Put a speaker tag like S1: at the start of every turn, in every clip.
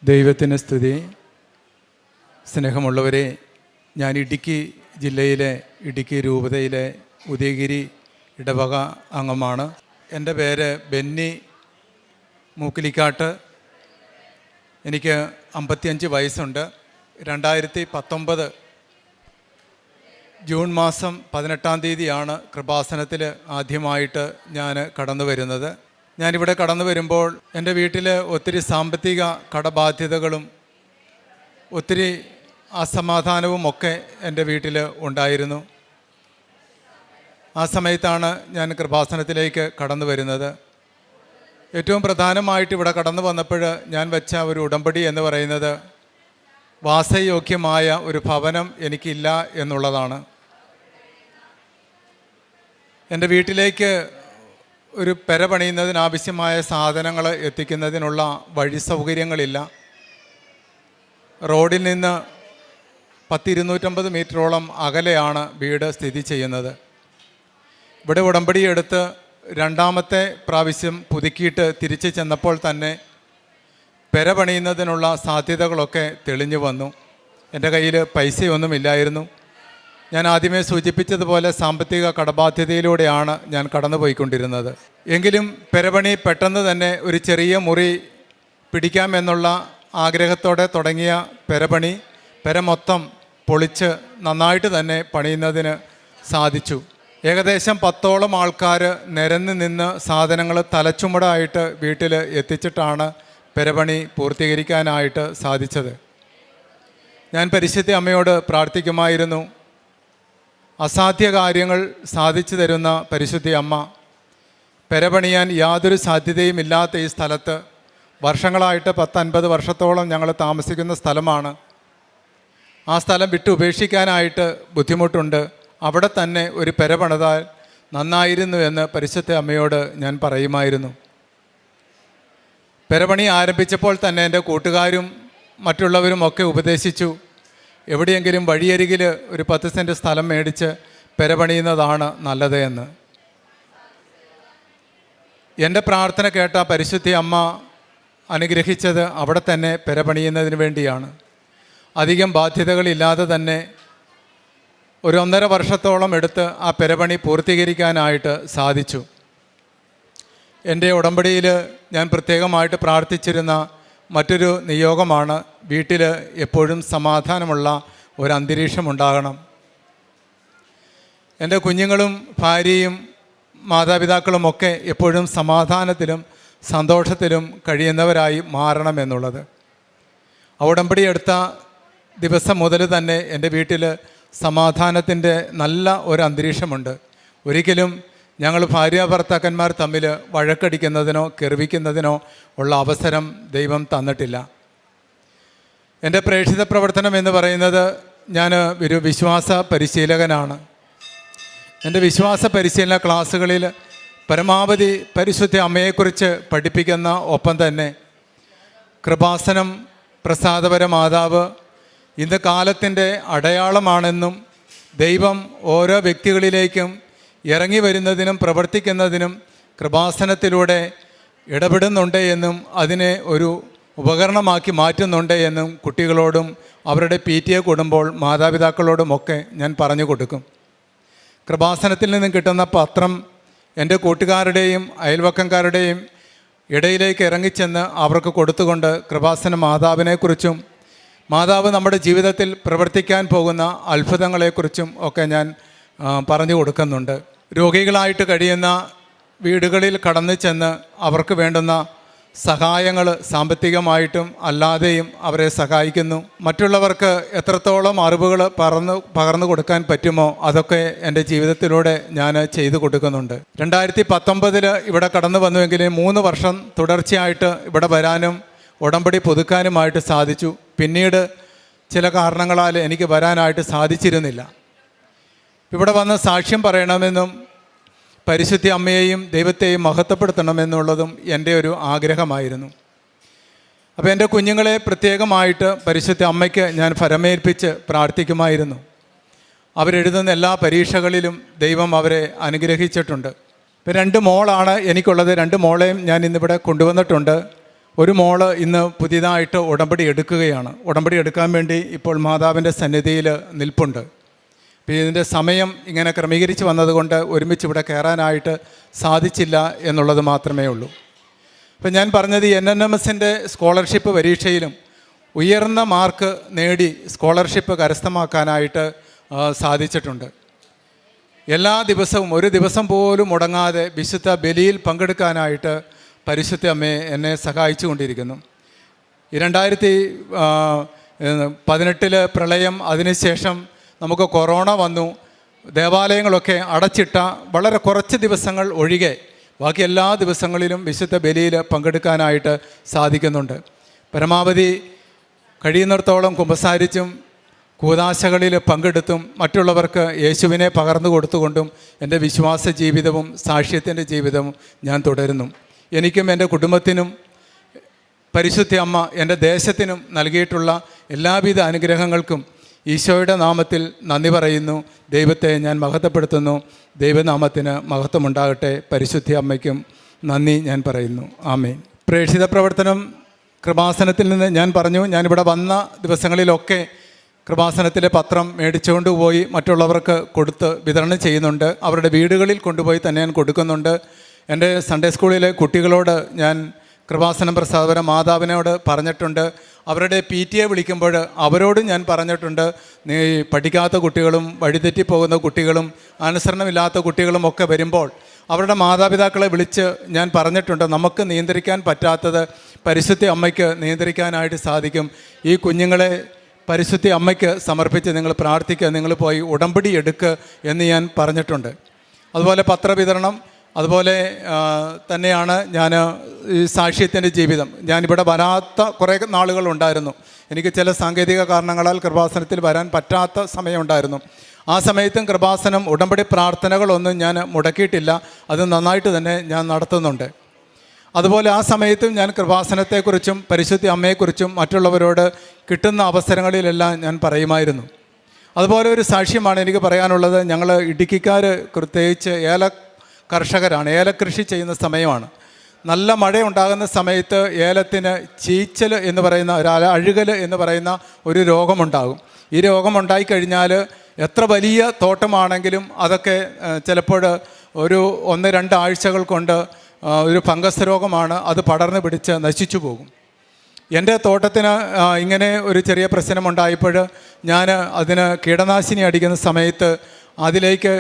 S1: ദൈവത്തിന് സ്തുതി. സ്നേഹമുള്ളവരെ, ഞാൻ ഇടുക്കി ജില്ലയിലെ ഇടുക്കി രൂപതയിലെ ഉദയഗിരി ഇടവക അംഗമാണ്. എൻ്റെ പേര് ബെന്നി മൂക്കിലിക്കാട്ട്. എനിക്ക് 55 വയസ്സുണ്ട്. 2019 ജൂൺ മാസം 18-ാം തീയതിയാണ് കൃപാസനത്തിൽ ആദ്യമായിട്ട് ഞാൻ കടന്നു വരുന്നത്. ഞാനിവിടെ കടന്നു വരുമ്പോൾ എൻ്റെ വീട്ടിൽ ഒത്തിരി സാമ്പത്തിക കടബാധ്യതകളും ഒത്തിരി അസമാധാനവും ഒക്കെ എൻ്റെ വീട്ടിൽ ഉണ്ടായിരുന്നു. ആ സമയത്താണ് ഞാൻ കൃപാസനത്തിലേക്ക് കടന്നു വരുന്നത്. ഏറ്റവും പ്രധാനമായിട്ട് ഇവിടെ കടന്നു വന്നപ്പോൾ ഞാൻ വെച്ച ഒരു ഉടമ്പടി എന്ന് പറയുന്നത് വാസയോഗ്യമായ ഒരു ഭവനം എനിക്കില്ല എന്നുള്ളതാണ്. എൻ്റെ വീട്ടിലേക്ക് ഒരു പെര പണിയുന്നതിനാവശ്യമായ സാധനങ്ങൾ എത്തിക്കുന്നതിനുള്ള വഴി സൗകര്യങ്ങളില്ല. റോഡിൽ നിന്ന് 250 മീറ്ററോളം അകലെയാണ് വീട് സ്ഥിതി ചെയ്യുന്നത്. ഇവിടെ ഉടമ്പടി എടുത്ത് 2ാമത്തെ പ്രാവശ്യം പുതുക്കിയിട്ട് തിരിച്ച് ചെന്നപ്പോൾ തന്നെ പെര പണിയുന്നതിനുള്ള സാധ്യതകളൊക്കെ തെളിഞ്ഞു വന്നു. എൻ്റെ കയ്യിൽ പൈസയൊന്നുമില്ലായിരുന്നു. ഞാൻ ആദ്യമേ സൂചിപ്പിച്ചതുപോലെ സാമ്പത്തിക കടബാധ്യതയിലൂടെയാണ് ഞാൻ കടന്നുപോയിക്കൊണ്ടിരുന്നത്. എങ്കിലും പെരപണി പെട്ടെന്ന് തന്നെ ഒരു ചെറിയ മുറി പിടിക്കാമെന്നുള്ള ആഗ്രഹത്തോടെ തുടങ്ങിയ പെരപണി പെര മൊത്തം പൊളിച്ച് നന്നായിട്ട് തന്നെ പണിയുന്നതിന് സാധിച്ചു. ഏകദേശം 10ഓളം ആൾക്കാർ നിരന്ന് നിന്ന് സാധനങ്ങൾ തലച്ചുമടായിട്ട് വീട്ടിൽ എത്തിച്ചിട്ടാണ് പെരപണി പൂർത്തീകരിക്കാനായിട്ട് സാധിച്ചത്. ഞാൻ പരിശുദ്ധ അമ്മയോട് പ്രാർത്ഥിക്കുമായിരുന്നു. അസാധ്യ കാര്യങ്ങൾ സാധിച്ചു തരുന്ന പരിശുദ്ധ അമ്മ, പെരപണിയാൻ യാതൊരു സാധ്യതയും ഇല്ലാത്ത ഈ സ്ഥലത്ത് വർഷങ്ങളായിട്ട് 10-50 വർഷത്തോളം ഞങ്ങൾ താമസിക്കുന്ന സ്ഥലമാണ്. ആ സ്ഥലം വിട്ട് ഉപേക്ഷിക്കാനായിട്ട് ബുദ്ധിമുട്ടുണ്ട്. അവിടെ തന്നെ ഒരു പെര പണിതാൽ നന്നായിരുന്നു എന്ന് പരിശുദ്ധ അമ്മയോട് ഞാൻ പറയുമായിരുന്നു. പെരപണി ആരംഭിച്ചപ്പോൾ തന്നെ എൻ്റെ കൂട്ടുകാരും മറ്റുള്ളവരും ഒക്കെ ഉപദേശിച്ചു, എവിടെയെങ്കിലും വഴിയരികിൽ ഒരു 10 സെൻറ്റ് സ്ഥലം മേടിച്ച് പെരപണിയുന്നതാണ് നല്ലത് എന്ന്. എൻ്റെ പ്രാർത്ഥന കേട്ട പരിശുദ്ധ അമ്മ അനുഗ്രഹിച്ചത് അവിടെ തന്നെ പെരപണിയുന്നതിന് വേണ്ടിയാണ്. അധികം ബാധ്യതകളില്ലാതെ തന്നെ ഒരു 1.5 വർഷത്തോളം എടുത്ത് ആ പെരപണി പൂർത്തീകരിക്കാനായിട്ട് സാധിച്ചു. എൻ്റെ ഉടമ്പടിയിൽ ഞാൻ പ്രത്യേകമായിട്ട് പ്രാർത്ഥിച്ചിരുന്ന മറ്റൊരു നിയോഗമാണ് വീട്ടിൽ എപ്പോഴും സമാധാനമുള്ള ഒരു അന്തരീക്ഷം ഉണ്ടാകണം. എൻ്റെ കുഞ്ഞുങ്ങളും ഭാര്യയും മാതാപിതാക്കളുമൊക്കെ എപ്പോഴും സമാധാനത്തിലും സന്തോഷത്തിലും കഴിയുന്നവരായി മാറണമെന്നുള്ളത്. ഉടമ്പടി എടുത്ത ദിവസം മുതൽ തന്നെ എൻ്റെ വീട്ടിൽ സമാധാനത്തിൻ്റെ നല്ല ഒരു അന്തരീക്ഷമുണ്ട്. ഒരിക്കലും ഞങ്ങൾ ഭാര്യാഭർത്താക്കന്മാർ തമ്മിൽ വഴക്കടിക്കുന്നതിനോ കെർവിക്കുന്നതിനോ ഉള്ള അവസരം ദൈവം തന്നിട്ടില്ല. എൻ്റെ പ്രേക്ഷിത പ്രവർത്തനം എന്ന് പറയുന്നത് ഞാൻ ഒരു വിശ്വാസ പരിശീലകനാണ്. എൻ്റെ വിശ്വാസ പരിശീലന ക്ലാസ്സുകളിൽ പരമാവധി പരിശുദ്ധ അമ്മയെക്കുറിച്ച് പഠിപ്പിക്കുന്ന ഒപ്പം തന്നെ കൃപാസനം പ്രസാദപര മാതാവ് ഇന്ന് കാലത്തിൻ്റെ അടയാളമാണെന്നും ദൈവം ഓരോ വ്യക്തികളിലേക്കും ഇറങ്ങി വരുന്നതിനും പ്രവർത്തിക്കുന്നതിനും കൃപാസനത്തിലൂടെ ഇടപെടുന്നുണ്ട് എന്നും അതിനെ ഒരു ഉപകരണമാക്കി മാറ്റുന്നുണ്ട് എന്നും കുട്ടികളോടും അവരുടെ PTA കൂടുമ്പോൾ മാതാപിതാക്കളോടുമൊക്കെ ഞാൻ പറഞ്ഞു കൊടുക്കും. കൃപാസനത്തിൽ നിന്നും കിട്ടുന്ന പത്രം എൻ്റെ കൂട്ടുകാരുടെയും അയൽവക്കക്കാരുടെയും ഇടയിലേക്ക് ഇറങ്ങിച്ചെന്ന് അവർക്ക് കൊടുത്തുകൊണ്ട് കൃപാസന മാതാവിനെക്കുറിച്ചും മാതാവ് നമ്മുടെ ജീവിതത്തിൽ പ്രവർത്തിക്കാൻ പോകുന്ന അത്ഭുതങ്ങളെക്കുറിച്ചും ഒക്കെ ഞാൻ പറഞ്ഞു കൊടുക്കുന്നുണ്ട്. രോഗികളായിട്ട് കഴിയുന്ന വീടുകളിൽ കടന്നു ചെന്ന് അവർക്ക് വേണ്ടുന്ന സഹായങ്ങൾ സാമ്പത്തികമായിട്ടും അല്ലാതെയും അവരെ സഹായിക്കുന്നു. മറ്റുള്ളവർക്ക് എത്രത്തോളം അറിവുകൾ പകർന്നു കൊടുക്കാൻ പറ്റുമോ അതൊക്കെ എൻ്റെ ജീവിതത്തിലൂടെ ഞാൻ ചെയ്തു കൊടുക്കുന്നുണ്ട്. 2019 ഇവിടെ കടന്നു വന്നുവെങ്കിലും 3 വർഷം തുടർച്ചയായിട്ട് ഇവിടെ വരാനും ഉടമ്പടി പുതുക്കാനുമായിട്ട് സാധിച്ചു. പിന്നീട് ചില കാരണങ്ങളാൽ എനിക്ക് വരാനായിട്ട് സാധിച്ചിരുന്നില്ല. ഇവിടെ വന്ന് സാക്ഷ്യം പറയണമെന്നും പരിശുദ്ധ അമ്മയെയും ദൈവത്തെയും മഹത്വപ്പെടുത്തണമെന്നുള്ളതും എൻ്റെ ഒരു ആഗ്രഹമായിരുന്നു. അപ്പോൾ എൻ്റെ കുഞ്ഞുങ്ങളെ പ്രത്യേകമായിട്ട് പരിശുദ്ധ അമ്മയ്ക്ക് ഞാൻ ഫലമേൽപ്പിച്ച് പ്രാർത്ഥിക്കുമായിരുന്നു. അവരെഴുതുന്ന എല്ലാ പരീക്ഷകളിലും ദൈവം അവരെ അനുഗ്രഹിച്ചിട്ടുണ്ട്. ഇപ്പം 2 മോളാണ് എനിക്കുള്ളത്. 2 മോളെയും ഞാൻ ഇന്നിവിടെ കൊണ്ടുവന്നിട്ടുണ്ട്. ഒരു മോള് ഇന്ന് പുതിയതായിട്ട് ഉടമ്പടി എടുക്കുകയാണ്. ഉടമ്പടി എടുക്കാൻ വേണ്ടി ഇപ്പോൾ മാതാവിൻ്റെ സന്നിധിയിൽ നിൽപ്പുണ്ട്. അപ്പോൾ ഇതിൻ്റെ സമയം ഇങ്ങനെ ക്രമീകരിച്ച് വന്നതുകൊണ്ട് ഒരുമിച്ച് ഇവിടെ കയറാനായിട്ട് സാധിച്ചില്ല എന്നുള്ളത് മാത്രമേ ഉള്ളൂ. അപ്പം ഞാൻ പറഞ്ഞത് NNMSൻ്റെ സ്കോളർഷിപ്പ് പരീക്ഷയിലും ഉയർന്ന മാർക്ക് നേടി സ്കോളർഷിപ്പ് കരസ്ഥമാക്കാനായിട്ട് സാധിച്ചിട്ടുണ്ട്. എല്ലാ ദിവസവും ഒരു ദിവസം പോലും മുടങ്ങാതെ വിശുദ്ധ ബലിയിൽ പങ്കെടുക്കാനായിട്ട് പരിശുദ്ധ അമ്മയെ എന്നെ സഹായിച്ചു കൊണ്ടിരിക്കുന്നു. 2018 പ്രളയം, അതിനുശേഷം നമുക്ക് കൊറോണ വന്നു. ദേവാലയങ്ങളൊക്കെ അടച്ചിട്ട വളരെ കുറച്ച് ദിവസങ്ങൾ ഒഴികെ ബാക്കി എല്ലാ ദിവസങ്ങളിലും വിശുദ്ധ ബലിയിൽ പങ്കെടുക്കാനായിട്ട് സാധിക്കുന്നുണ്ട്. പരമാവധി കഴിയുന്നിടത്തോളം കുമ്പസാരിച്ചും കൂദാശകളിൽ പങ്കെടുത്തും മറ്റുള്ളവർക്ക് യേശുവിനെ പകർന്നു കൊടുത്തുകൊണ്ടും എൻ്റെ വിശ്വാസ ജീവിതവും സാക്ഷ്യത്തിൻ്റെ ജീവിതവും ഞാൻ തുടരുന്നു. എനിക്കും എൻ്റെ കുടുംബത്തിനും പരിശുദ്ധ അമ്മ എൻ്റെ ദേശത്തിനും നൽകിയിട്ടുള്ള എല്ലാവിധ അനുഗ്രഹങ്ങൾക്കും ഈശോയുടെ നാമത്തിൽ നന്ദി പറയുന്നു. ദൈവത്തെ ഞാൻ മഹത്വപ്പെടുത്തുന്നു. ദൈവനാമത്തിന് മഹത്വമുണ്ടാകട്ടെ. പരിശുദ്ധ അമ്മയ്ക്കും നന്ദി ഞാൻ പറയുന്നു. ആമേൻ. പ്രേക്ഷിത പ്രവർത്തനം കൃപാസനത്തിൽ നിന്ന് ഞാൻ പറഞ്ഞു, ഞാനിവിടെ വന്ന ദിവസങ്ങളിലൊക്കെ കൃപാസനത്തിലെ പത്രം മേടിച്ചുകൊണ്ട് പോയി മറ്റുള്ളവർക്ക് കൊടുത്ത് വിതരണം ചെയ്യുന്നുണ്ട്. അവരുടെ വീടുകളിൽ കൊണ്ടുപോയി തന്നെ ഞാൻ കൊടുക്കുന്നുണ്ട്. എൻ്റെ സൺഡേ സ്കൂളിലെ കുട്ടികളോട് ഞാൻ കൃപാസനം പ്രസാദപരം മാതാവിനോട് പറഞ്ഞിട്ടുണ്ട്. അവരുടെ PTA വിളിക്കുമ്പോൾ അവരോടും ഞാൻ പറഞ്ഞിട്ടുണ്ട്, നീ പഠിക്കാത്ത കുട്ടികളും വഴിതെറ്റിപ്പോകുന്ന കുട്ടികളും അനുസരണമില്ലാത്ത കുട്ടികളും ഒക്കെ വരുമ്പോൾ അവരുടെ മാതാപിതാക്കളെ വിളിച്ച് ഞാൻ പറഞ്ഞിട്ടുണ്ട്, നമുക്ക് നിയന്ത്രിക്കാൻ പറ്റാത്തത് പരിശുദ്ധ അമ്മയ്ക്ക് നിയന്ത്രിക്കാനായിട്ട് സാധിക്കും. ഈ കുഞ്ഞുങ്ങളെ പരിശുദ്ധ അമ്മയ്ക്ക് സമർപ്പിച്ച് നിങ്ങൾ പ്രാർത്ഥിക്കുക, നിങ്ങൾ പോയി ഉടമ്പടി എടുക്കുക എന്ന് ഞാൻ പറഞ്ഞിട്ടുണ്ട്. അതുപോലെ പത്രവിതരണം, അതുപോലെ തന്നെയാണ് ഞാൻ ഈ സാക്ഷ്യത്തിൻ്റെ ജീവിതം. ഞാനിവിടെ വരാത്ത കുറേ നാളുകളുണ്ടായിരുന്നു. എനിക്ക് ചില സാങ്കേതിക കാരണങ്ങളാൽ കൃപാസനത്തിൽ വരാൻ പറ്റാത്ത സമയമുണ്ടായിരുന്നു. ആ സമയത്തും കൃപാസനം ഉടമ്പടി പ്രാർത്ഥനകളൊന്നും ഞാൻ മുടക്കിയിട്ടില്ല. അത് നന്നായിട്ട് തന്നെ ഞാൻ നടത്തുന്നുണ്ട്. അതുപോലെ ആ സമയത്തും ഞാൻ കൃപാസനത്തെക്കുറിച്ചും പരിശുദ്ധ അമ്മയെക്കുറിച്ചും മറ്റുള്ളവരോട് കിട്ടുന്ന അവസരങ്ങളിലെല്ലാം ഞാൻ പറയുമായിരുന്നു. അതുപോലെ ഒരു സാക്ഷ്യമാണ് എനിക്ക് പറയാനുള്ളത്. ഞങ്ങൾ ഇടുക്കിക്കാർ പ്രത്യേകിച്ച് കർഷകരാണ്. ഏലക്കൃഷി ചെയ്യുന്ന സമയമാണ്. നല്ല മഴ ഉണ്ടാകുന്ന സമയത്ത് ഏലത്തിന് ചീച്ചൽ എന്ന് പറയുന്ന അഴുകൽ എന്ന് പറയുന്ന ഒരു രോഗമുണ്ടാകും. ഈ രോഗമുണ്ടായിക്കഴിഞ്ഞാൽ എത്ര വലിയ തോട്ടമാണെങ്കിലും അതൊക്കെ ചിലപ്പോൾ ഒരു 1-2 ആഴ്ചകൾ കൊണ്ട് ഒരു ഫംഗസ് രോഗമാണ്, അത് പടർന്ന് പിടിച്ച് നശിച്ചു പോകും. എൻ്റെ തോട്ടത്തിന് ഇങ്ങനെ ഒരു ചെറിയ പ്രശ്നമുണ്ടായപ്പോൾ ഞാൻ അതിന് കീടനാശിനി അടിക്കുന്ന സമയത്ത് അതിലേക്ക്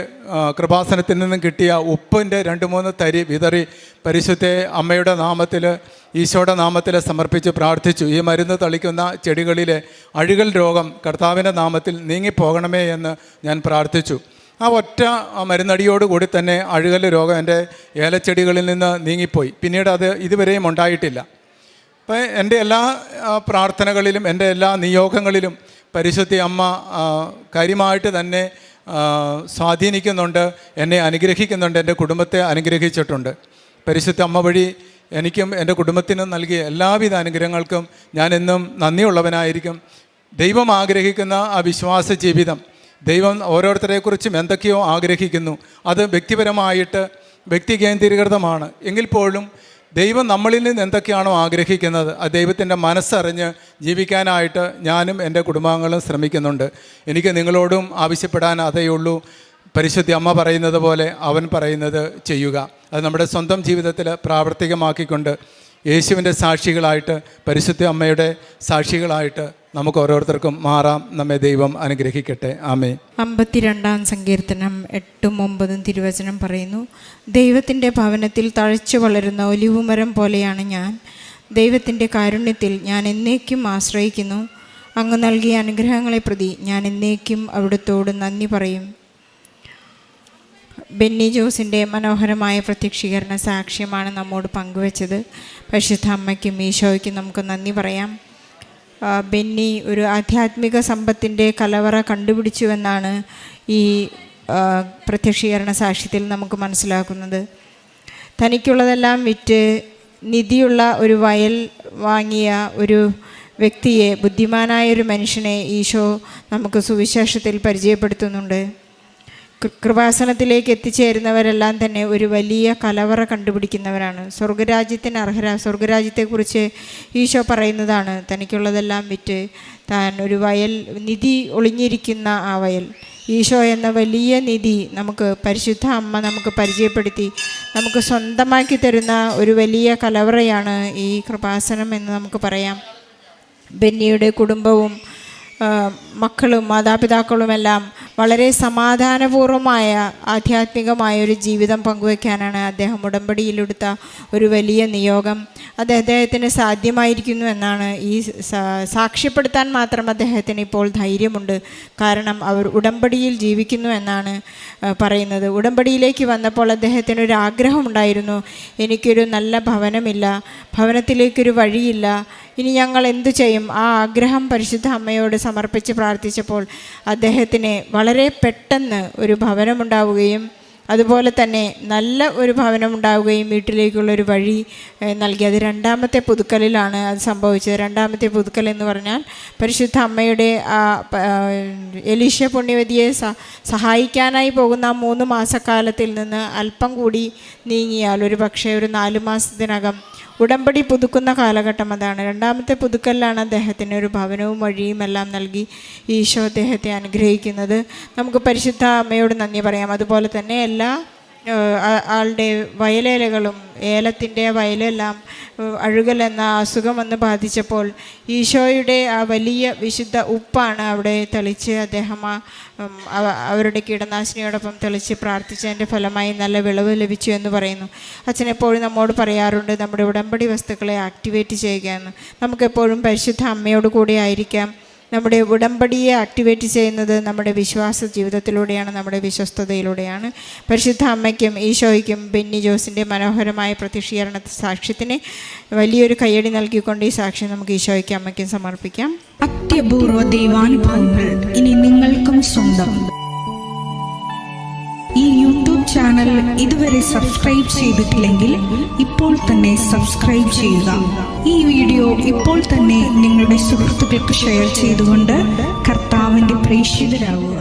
S1: കൃപാസനത്തിൽ നിന്നും കിട്ടിയ ഉപ്പിൻ്റെ 2-3 തരി വിതറി പരിശുദ്ധ അമ്മയുടെ നാമത്തിൽ, ഈശോയുടെ നാമത്തിൽ സമർപ്പിച്ച് പ്രാർത്ഥിച്ചു. ഈ മരുന്ന് തളിക്കുന്ന ചെടികളിലെ അഴുകൽ രോഗം കർത്താവിൻ്റെ നാമത്തിൽ നീങ്ങിപ്പോകണമേ എന്ന് ഞാൻ പ്രാർത്ഥിച്ചു. ആ ഒറ്റ മരുന്നടിയോടുകൂടി തന്നെ അഴുകൽ രോഗം എൻ്റെ ഏലച്ചെടികളിൽ നിന്ന് നീങ്ങിപ്പോയി. പിന്നീട് അത് ഇതുവരെയും ഉണ്ടായിട്ടില്ല. അപ്പം എൻ്റെ എല്ലാ പ്രാർത്ഥനകളിലും എൻ്റെ എല്ലാ നിയോഗങ്ങളിലും പരിശുദ്ധ അമ്മ കാര്യമായിട്ട് തന്നെ സ്വാധീനിക്കുന്നുണ്ട്, എന്നെ അനുഗ്രഹിക്കുന്നുണ്ട്, എൻ്റെ കുടുംബത്തെ അനുഗ്രഹിച്ചിട്ടുണ്ട്. പരിശുദ്ധ അമ്മ വഴി എനിക്കും എൻ്റെ കുടുംബത്തിനും നൽകിയ എല്ലാവിധ അനുഗ്രഹങ്ങൾക്കും ഞാൻ എന്നും നന്ദിയുള്ളവനായിരിക്കും. ദൈവം ആഗ്രഹിക്കുന്ന ആ വിശ്വാസ ജീവിതം, ദൈവം ഓരോരുത്തരെക്കുറിച്ചും എന്തൊക്കെയോ ആഗ്രഹിക്കുന്നു. അത് വ്യക്തിപരമായിട്ട് വ്യക്തി കേന്ദ്രീകൃതമാണ്. എങ്കിൽ പോലും ദൈവം നമ്മളിൽ നിന്ന് എന്തൊക്കെയാണോ ആഗ്രഹിക്കുന്നത് അത് ദൈവത്തിൻ്റെ മനസ്സറിഞ്ഞ് ജീവിക്കാനായിട്ട് ഞാനും എൻ്റെ കുടുംബാംഗങ്ങളും ശ്രമിക്കുന്നുണ്ട്. എനിക്ക് നിങ്ങളോടും ആവശ്യപ്പെടാൻ അതേയുള്ളൂ. പരിശുദ്ധ അമ്മ പറയുന്നത് പോലെ അവൻ പറയുന്നത് ചെയ്യുക. അത് നമ്മുടെ സ്വന്തം ജീവിതത്തിൽ പ്രാവർത്തികമാക്കിക്കൊണ്ട് യേശുവിൻ്റെ സാക്ഷികളായിട്ട്, പരിശുദ്ധ അമ്മയുടെ സാക്ഷികളായിട്ട് നമുക്ക് ഓരോരുത്തർക്കും മാറാം. നമ്മെ ദൈവം അനുഗ്രഹിക്കട്ടെ. ആമേൻ.
S2: 52-ാം സങ്കീർത്തനം 8-9 തിരുവചനം പറയുന്നു, ദൈവത്തിൻ്റെ ഭവനത്തിൽ തഴച്ചു വളരുന്ന ഒലിവുമരം പോലെയാണ് ഞാൻ. ദൈവത്തിൻ്റെ കാരുണ്യത്തിൽ ഞാൻ എന്നേക്കും ആശ്രയിക്കുന്നു. അങ്ങ് നൽകിയ അനുഗ്രഹങ്ങളെ പ്രതി ഞാൻ എന്നേക്കും അവിടുത്തോട് നന്ദി പറയും. ബെന്നി ജോസിൻ്റെ മനോഹരമായ പ്രത്യക്ഷീകരണ സാക്ഷ്യമാണ് നമ്മോട് പങ്കുവച്ചത്. പരിശുദ്ധ അമ്മയ്ക്കും ഈശോയ്ക്കും നമുക്ക് നന്ദി പറയാം. ബെന്നി ഒരു ആധ്യാത്മിക സമ്പത്തിൻ്റെ കലവറ കണ്ടുപിടിച്ചുവെന്നാണ് ഈ പ്രത്യക്ഷീകരണ സാക്ഷ്യത്തിൽ നമുക്ക് മനസ്സിലാക്കുന്നത്. തനിക്കുള്ളതെല്ലാം വിറ്റ് നിധിയുള്ള ഒരു വയൽ വാങ്ങിയ ഒരു വ്യക്തിയെ, ബുദ്ധിമാനായൊരു മനുഷ്യനെ ഈശോ നമുക്ക് സുവിശേഷത്തിൽ പരിചയപ്പെടുത്തുന്നുണ്ട്. കൃപാസനത്തിലേക്ക് എത്തിച്ചേരുന്നവരെല്ലാം തന്നെ ഒരു വലിയ കലവറ കണ്ടുപിടിക്കുന്നവരാണ്. സ്വർഗരാജ്യത്തിന് സ്വർഗരാജ്യത്തെക്കുറിച്ച് ഈശോ പറയുന്നതാണ്, തനിക്കുള്ളതെല്ലാം വിറ്റ് താൻ ഒരു വയൽ, നിധി ഒളിഞ്ഞിരിക്കുന്ന ആ വയൽ, ഈശോ എന്ന വലിയ നിധി നമുക്ക് പരിശുദ്ധ അമ്മ നമുക്ക് പരിചയപ്പെടുത്തി നമുക്ക് സ്വന്തമാക്കി തരുന്ന ഒരു വലിയ കലവറയാണ് ഈ കൃപാസനം എന്ന് നമുക്ക് പറയാം. ബെന്നിയുടെ കുടുംബവും മക്കളും മാതാപിതാക്കളുമെല്ലാം വളരെ സമാധാനപൂർവമായ ആധ്യാത്മികമായ ഒരു ജീവിതം പങ്കുവയ്ക്കാനാണ് അദ്ദേഹം ഉടമ്പടിയിലെടുത്ത ഒരു വലിയ നിയോഗം. അത് അദ്ദേഹത്തിന് സാധ്യമായിരിക്കുന്നു എന്നാണ് ഈ സാക്ഷ്യപ്പെടുത്താൻ മാത്രം അദ്ദേഹത്തിന് ഇപ്പോൾ ധൈര്യമുണ്ട്. കാരണം അവർ ഉടമ്പടിയിൽ ജീവിക്കുന്നു എന്നാണ് പറയുന്നത്. ഉടമ്പടിയിലേക്ക് വന്നപ്പോൾ അദ്ദേഹത്തിന് ഒരു ആഗ്രഹമുണ്ടായിരുന്നു, എനിക്കൊരു നല്ല ഭവനമില്ല, ഭവനത്തിലേക്കൊരു വഴിയില്ല, ഇനി ഞങ്ങൾ എന്തു ചെയ്യും? ആ ആഗ്രഹം പരിശുദ്ധ അമ്മയോട് സമർപ്പിച്ച് പ്രാർത്ഥിച്ചപ്പോൾ അദ്ദേഹത്തിന് വളരെ പെട്ടെന്ന് ഒരു ഭവനമുണ്ടാവുകയും അതുപോലെ തന്നെ നല്ല ഒരു ഭവനമുണ്ടാവുകയും വീട്ടിലേക്കുള്ളൊരു വഴി നൽകി. അത് രണ്ടാമത്തെ പുതുക്കലിലാണ് അത് സംഭവിച്ചത്. രണ്ടാമത്തെ പുതുക്കൽ എന്ന് പറഞ്ഞാൽ പരിശുദ്ധ അമ്മയുടെ എലീശ പുണ്യവതിയെ സഹായിക്കാനായി പോകുന്ന 3 മാസക്കാലത്തിൽ നിന്ന് അല്പം കൂടി നീങ്ങിയാൽ ഒരു പക്ഷേ ഒരു 4 മാസത്തിനകം ഉടമ്പടി പുതുക്കുന്ന കാലഘട്ടം അതാണ്. രണ്ടാമത്തെ പുതുക്കലിലാണ് അദ്ദേഹത്തിന് ഒരു ഭവനവും വഴിയും എല്ലാം നൽകി ഈശോ അദ്ദേഹത്തെ അനുഗ്രഹിക്കുന്നത്. നമുക്ക് പരിശുദ്ധ അമ്മയോട് നന്ദി പറയാം. അതുപോലെ തന്നെ എല്ലാ ആളുടെ വയലേലകളും, ഏലത്തിൻ്റെ വയലെല്ലാം അഴുകലെന്ന അസുഖം വന്ന് ബാധിച്ചപ്പോൾ ഈശോയുടെ ആ വലിയ വിശുദ്ധ ഉപ്പാണ് അവിടെ തെളിച്ച് അദ്ദേഹം അവരുടെ കീടനാശിനിയോടൊപ്പം തെളിച്ച് പ്രാർത്ഥിച്ചതിൻ്റെ ഫലമായി നല്ല വിളവ് ലഭിച്ചു എന്ന് പറയുന്നു. അച്ഛനെപ്പോഴും നമ്മോട് പറയാറുണ്ട് നമ്മുടെ ഉടമ്പടി വസ്തുക്കളെ ആക്ടിവേറ്റ് ചെയ്യുക എന്ന്. നമുക്കെപ്പോഴും പരിശുദ്ധ അമ്മയോട് കൂടെ ആയിരിക്കാം. നമ്മുടെ ഉടമ്പടിയെ ആക്ടിവേറ്റ് ചെയ്യുന്നത് നമ്മുടെ വിശ്വാസ ജീവിതത്തിലൂടെയാണ്, നമ്മുടെ വിശ്വസ്തതയിലൂടെയാണ്. പരിശുദ്ധ അമ്മയ്ക്കും ഈശോയ്ക്കും ബെന്നി ജോസിൻ്റെ മനോഹരമായ പ്രത്യക്ഷീകരണ സാക്ഷ്യത്തിന് വലിയൊരു കയ്യടി നൽകിക്കൊണ്ട് ഈ സാക്ഷ്യം നമുക്ക് ഈശോയ്ക്കും അമ്മയ്ക്കും സമർപ്പിക്കാം.
S3: അത്യപൂർവ ദൈവാനുഭവങ്ങൾ ഇനി നിങ്ങൾക്കും സ്വന്തം. ഈ യൂട്യൂബ് ചാനൽ ഇതുവരെ സബ്സ്ക്രൈബ് ചെയ്തിട്ടില്ലെങ്കിൽ ഇപ്പോൾ തന്നെ സബ്സ്ക്രൈബ് ചെയ്യുക. ഈ വീഡിയോ ഇപ്പോൾ തന്നെ നിങ്ങളുടെ സുഹൃത്തുക്കൾക്ക് ഷെയർ ചെയ്തുകൊണ്ട് കർത്താവിൻ്റെ പ്രേക്ഷിതരാകുക.